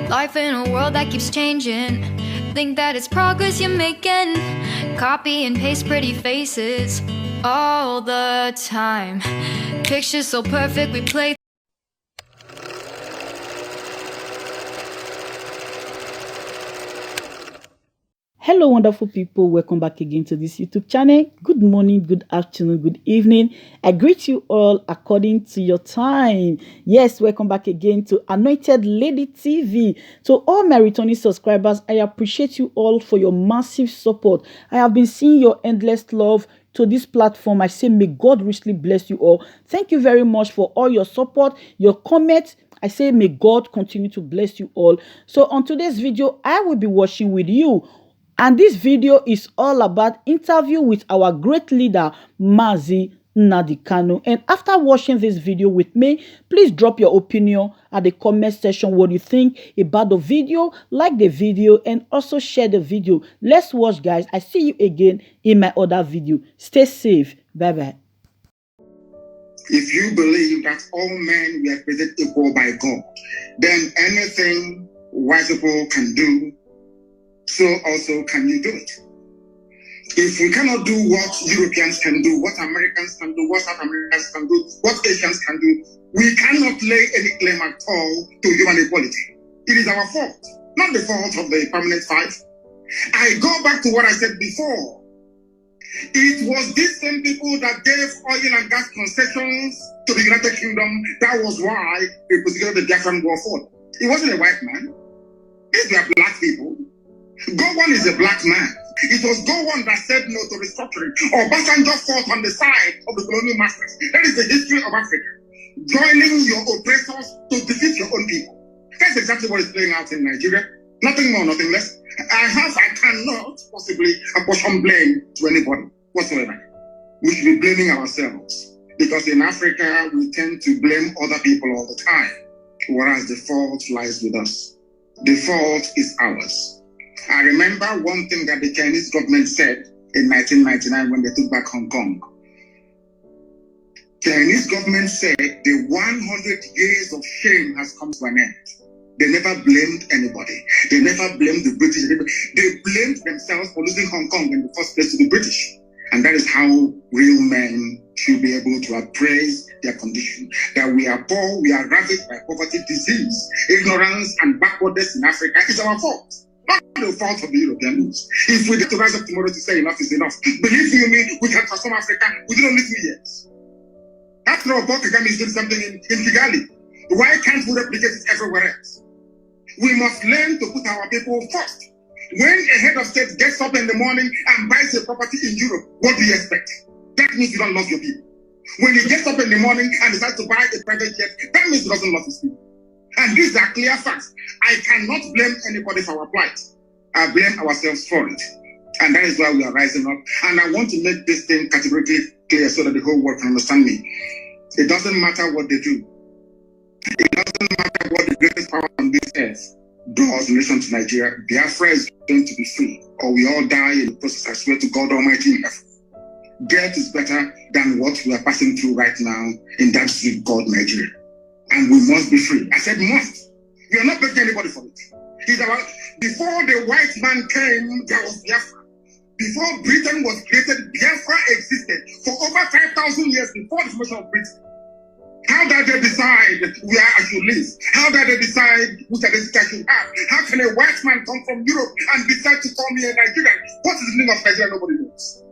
Life in a world that keeps changing. Think that it's progress you're making. Copy and paste pretty faces all the time. Pictures so perfect we play. Hello, wonderful people. Welcome back again to this YouTube channel. Good morning, good afternoon, good evening. I greet you all according to your time. Yes, welcome back again to Anointed Lady TV. To all my returning subscribers, I appreciate you all for your massive support. I have been seeing your endless love to this platform. I say, may God richly bless you all. Thank you very much for all your support, your comments. I say, may God continue to bless you all. So on today's video, I will be watching with you. And this video is all about interview with our great leader, Mazi Nnamdi Kanu. And after watching this video with me, please drop your opinion at the comment section. What you think about the video, like the video, and also share the video. Let's watch, guys. I see you again in my other video. Stay safe. Bye-bye. If you believe that all men were created equal by God, then anything white people can do, so also can you do it. If we cannot do what Europeans can do, what Americans can do, what South Americans can do, what Asians can do, we cannot lay any claim at all to human equality. It is our fault, not the fault of the permanent five. I go back to what I said before. It was these same people that gave oil and gas concessions to the United Kingdom. That was why they prosecuted the Biafran war forward. It wasn't a white man. These were black people. Gowon is a black man. It was Gowon that said no to restructuring. Obasanjo fought on the side of the colonial masters. That is the history of Africa. Joining your oppressors to defeat your own people. That's exactly what is playing out in Nigeria. Nothing more, nothing less. I cannot possibly apportion blame to anybody whatsoever. We should be blaming ourselves. Because in Africa, we tend to blame other people all the time. Whereas the fault lies with us. The fault is ours. I remember one thing that the Chinese government said in 1999 when they took back Hong Kong. Chinese government said the 100 years of shame has come to an end. They never blamed anybody. They never blamed the British. They blamed themselves for losing Hong Kong in the first place to the British. And that is how real men should be able to appraise their condition. That we are poor, we are ravaged by poverty, disease, ignorance, and backwardness in Africa is our fault. Not the fault of the Europeans. If we get to rise up tomorrow to say enough is enough, believe you me, we can transform Africa within only 2 years. After all, Paul Kagame is doing something in Kigali. Why can't we replicate it everywhere else? We must learn to put our people first. When a head of state gets up in the morning and buys a property in Europe, what do you expect? That means you don't love your people. When he gets up in the morning and decides to buy a private jet, that means he doesn't love his people. And these are clear facts. I cannot blame anybody for our plight. I blame ourselves for it. And that is why we are rising up. And I want to make this thing categorically clear so that the whole world can understand me. It doesn't matter what they do. It doesn't matter what the greatest power on this earth does in relation to Nigeria. Biafra is going to be free, or we all die in the process. I swear to God Almighty in heaven. Death is better than what we are passing through right now in that street called Nigeria. And we must be free. I said must. We are not begging anybody for it. Before the white man came, there was Biafra. Before Britain was created, Biafra existed for over 5,000 years before the formation of Britain. How did they decide where I should live? How did they decide which identity I should have? How can a white man come from Europe and decide to call me a Nigerian? What is the meaning of Nigeria? Nobody knows.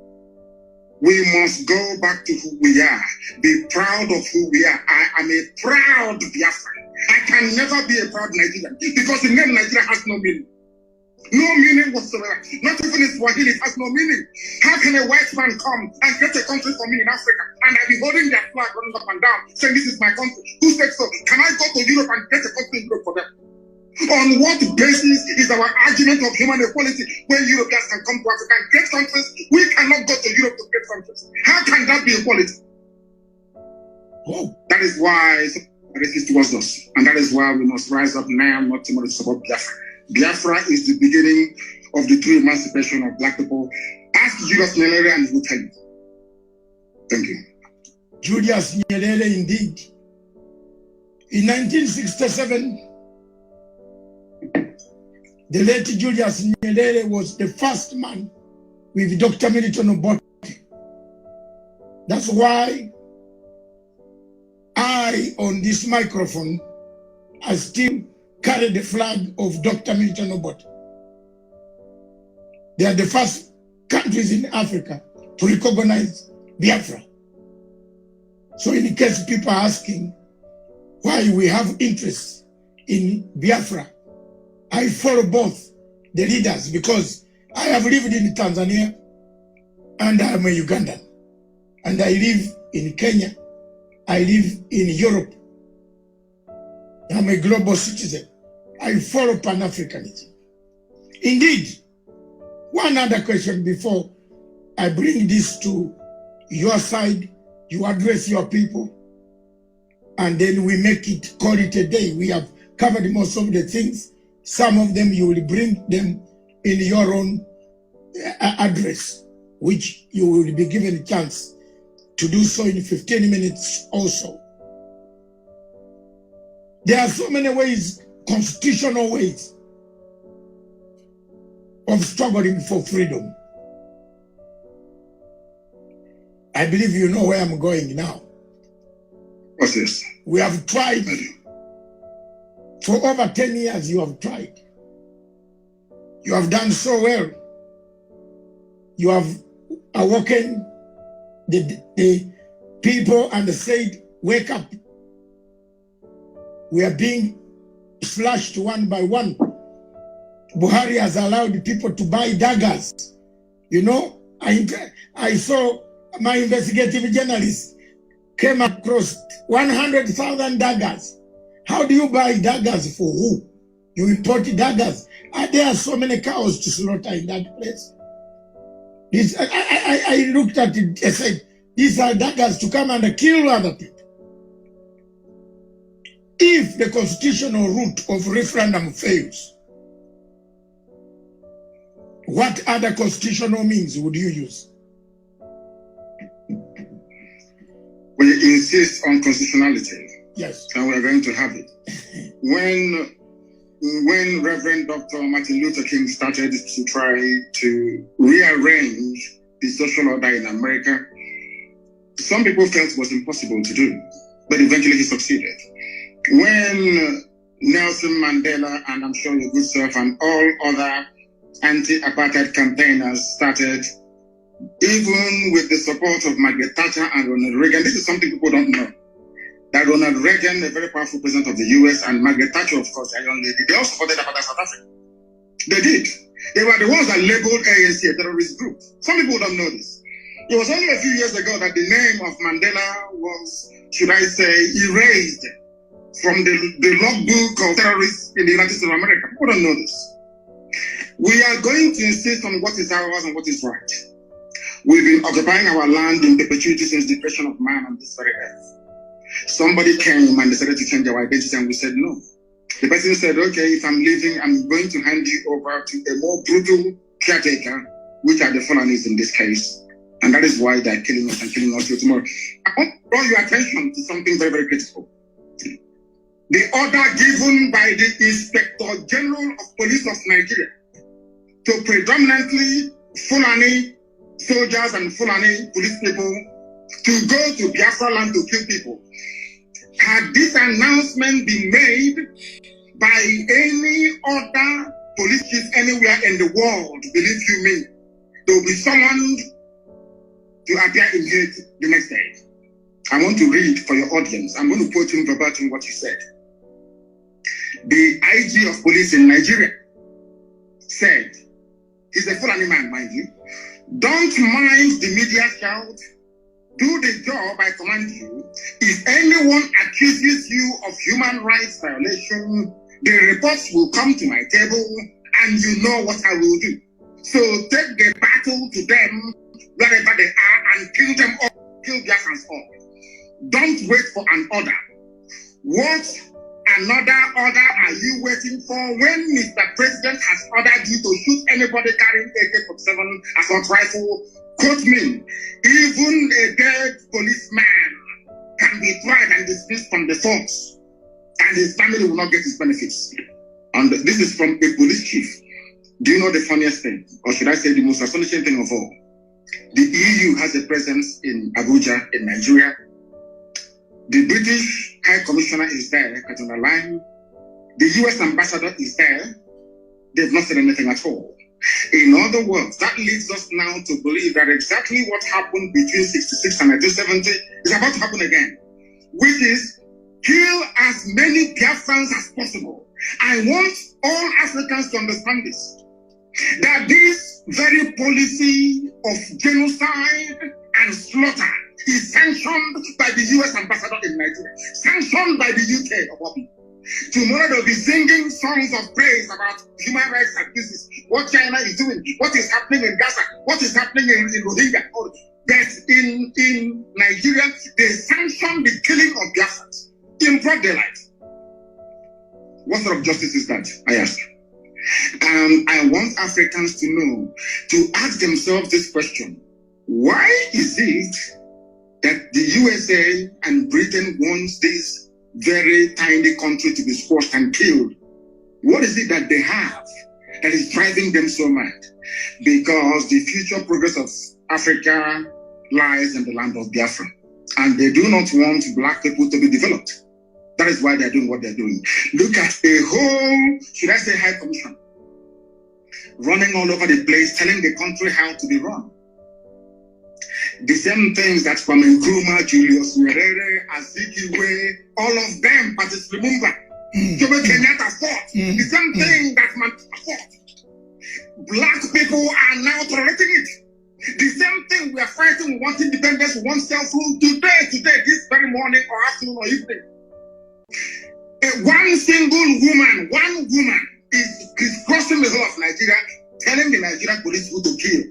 We must go back to who we are. Be proud of who we are. I am a proud Biafran. I can never be a proud Nigerian because the name Nigeria has no meaning. No meaning whatsoever. Not even in Swahili, it has no meaning. How can a white man come and create a country for me in Africa and I be holding their flag running up and down saying this is my country? Who said so? Can I go to Europe and create a country in Europe for them? On what basis is our argument of human equality when Europeans can come to Africa and create countries? We cannot go to Europe to create countries. How can that be equality? Oh. That is why it's racist towards us. And that is why we must rise up now, not tomorrow, to support Biafra. Biafra is the beginning of the true emancipation of black people. Ask Julius Nyerere and he will tell you. Thank you. Julius Nyerere, indeed. In 1967, The late Julius Nyerere was the first man with Dr. Milton Obote. That's why I, on this microphone, I still carry the flag of Dr. Milton Obote. They are the first countries in Africa to recognize Biafra. So in case people are asking why we have interest in Biafra, I follow both the leaders because I have lived in Tanzania and I'm a Ugandan. And I live in Kenya. I live in Europe. I'm a global citizen. I follow Pan-Africanism. Indeed, one other question before I bring this to your side, you address your people, and then we make it, call it a day. We have covered most of the things. Some of them you will bring them in your own address, which you will be given a chance to do so in 15 minutes also. There are so many ways, constitutional ways of struggling for freedom. I believe you know where I'm going now. What's this? We have tried. For over 10 years, you have tried. You have done so well. You have awoken the people and said, wake up. We are being slashed one by one. Buhari has allowed people to buy daggers. You know, I saw my investigative journalist came across 100,000 daggers. How do you buy daggers for who? You import daggers. There are so many cows to slaughter in that place. I looked at it and said, these are daggers to come and kill other people. If the constitutional route of referendum fails, what other constitutional means would you use? We insist on constitutionality. Yes. And we're going to have it. When Reverend Dr. Martin Luther King started to try to rearrange the social order in America, some people felt it was impossible to do, but eventually he succeeded. When Nelson Mandela, and I'm sure your good self, and all other anti-apartheid campaigners started, even with the support of Margaret Thatcher and Ronald Reagan, this is something people don't know. That Ronald Reagan, a very powerful president of the US, and Margaret Thatcher, of course, a young lady, they all supported apartheid South Africa. They did. They were the ones that labeled ANC a terrorist group. Some people don't know this. It was only a few years ago that the name of Mandela was, should I say, erased from the logbook of terrorists in the United States of America. People don't know this. We are going to insist on what is ours and what is right. We've been occupying our land in perpetuity since the creation of man on this very earth. Somebody came and decided to change our identity, and we said no. The person said, okay, if I'm leaving, I'm going to hand you over to a more brutal caretaker, which are the Fulanis in this case. And that is why they're killing us and killing us till tomorrow. I want to draw your attention to something very, very critical. The order given by the Inspector General of Police of Nigeria to predominantly Fulani soldiers and Fulani police people to go to Biafra land to kill people. Had this announcement been made by any other police chief anywhere in the world, believe you me, there will be someone to appear in hate the next day. I want to read for your audience. I'm going to quote him verbatim what he said. The IG of police in Nigeria said, he's a Fulani man, mind you, don't mind the media shout, do the job I command you. If anyone accuses you of human rights violation, the reports will come to my table and you know what I will do. So take the battle to them wherever they are and kill them all, kill Biafrans all. Don't wait for an order. What another order are you waiting for when Mr. President has ordered you to shoot anybody carrying AK-47 assault rifle? Quote me, even a dead policeman can be tried and dismissed from the force, and his family will not get his benefits. And this is from a police chief. Do you know the funniest thing, or should I say the most astonishing thing of all? The EU has a presence in Abuja, in Nigeria. The British High Commissioner is there, Katrina Line. The US Ambassador is there. They've not said anything at all. In other words, that leads us now to believe that exactly what happened between 66 and 1970 is about to happen again, which is kill as many Biafrans as possible. I want all Africans to understand this, that this very policy of genocide and slaughter is sanctioned by the US Ambassador in Nigeria, sanctioned by the UK of all people. Tomorrow they'll be singing songs of praise about human rights abuses, what China is doing, what is happening in Gaza, what is happening in Rohingya. But in Nigeria, they sanction the killing of Biafrans in broad daylight. What sort of justice is that, I ask? And I want Africans to know, to ask themselves this question: why is it that the USA and Britain wants this very tiny country to be squashed and killed? What is it that they have that is driving them so mad? Because the future progress of Africa lies in the land of Biafra, and they do not want black people to be developed. That is why they're doing what they're doing. Look at a whole, should I say, high commission running all over the place, telling the country how to be run. The same things that from Nkrumah, Julius Nyerere, Azikiwe, all of them, Patrice Lumumba, Jomo Kenyatta fought. The same thing that Mandela fought. Black people are now tolerating it. The same thing we are fighting. We want independence, we want self-rule today, this very morning or afternoon or evening. One single woman, is crossing the whole of Nigeria, telling the Nigerian police who to kill,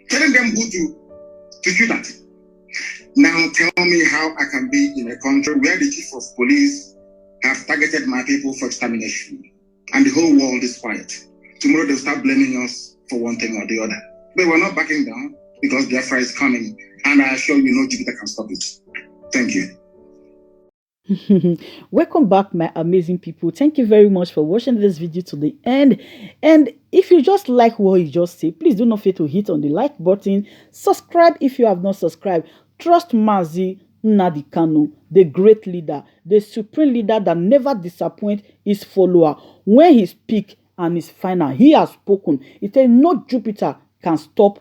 telling them who to shoot at. Now tell me how I can be in a country where the chief of police have targeted my people for extermination, and the whole world is quiet. Tomorrow they'll start blaming us for one thing or the other. But we're not backing down, because Biafra is coming, and I assure you, no Jupiter can stop it. Thank you. Welcome back, my amazing people. Thank you very much for watching this video to the end. And if you just like what you just said, please do not fail to hit on the like button. Subscribe if you have not subscribed. Trust Mazi Nnamdi Kanu, the great leader, the supreme leader that never disappoints his follower. When he speaks and is final, he has spoken. He said no Jupiter can stop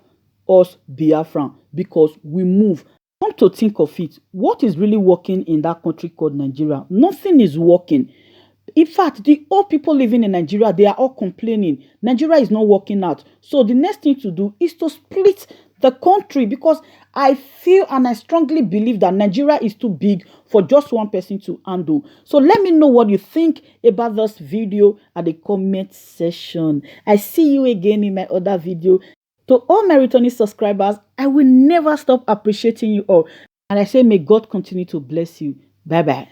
us Biafran, because we move. Come to think of it, what is really working in that country called Nigeria? Nothing is working. In fact, the old people living in Nigeria, they are all complaining. Nigeria is not working out. So the next thing to do is to split the country, because I feel and I strongly believe that Nigeria is too big for just one person to handle. So let me know what you think about this video at the comment section. I see you again in my other video. To all my returning subscribers, I will never stop appreciating you all. And I say, may God continue to bless you. Bye-bye.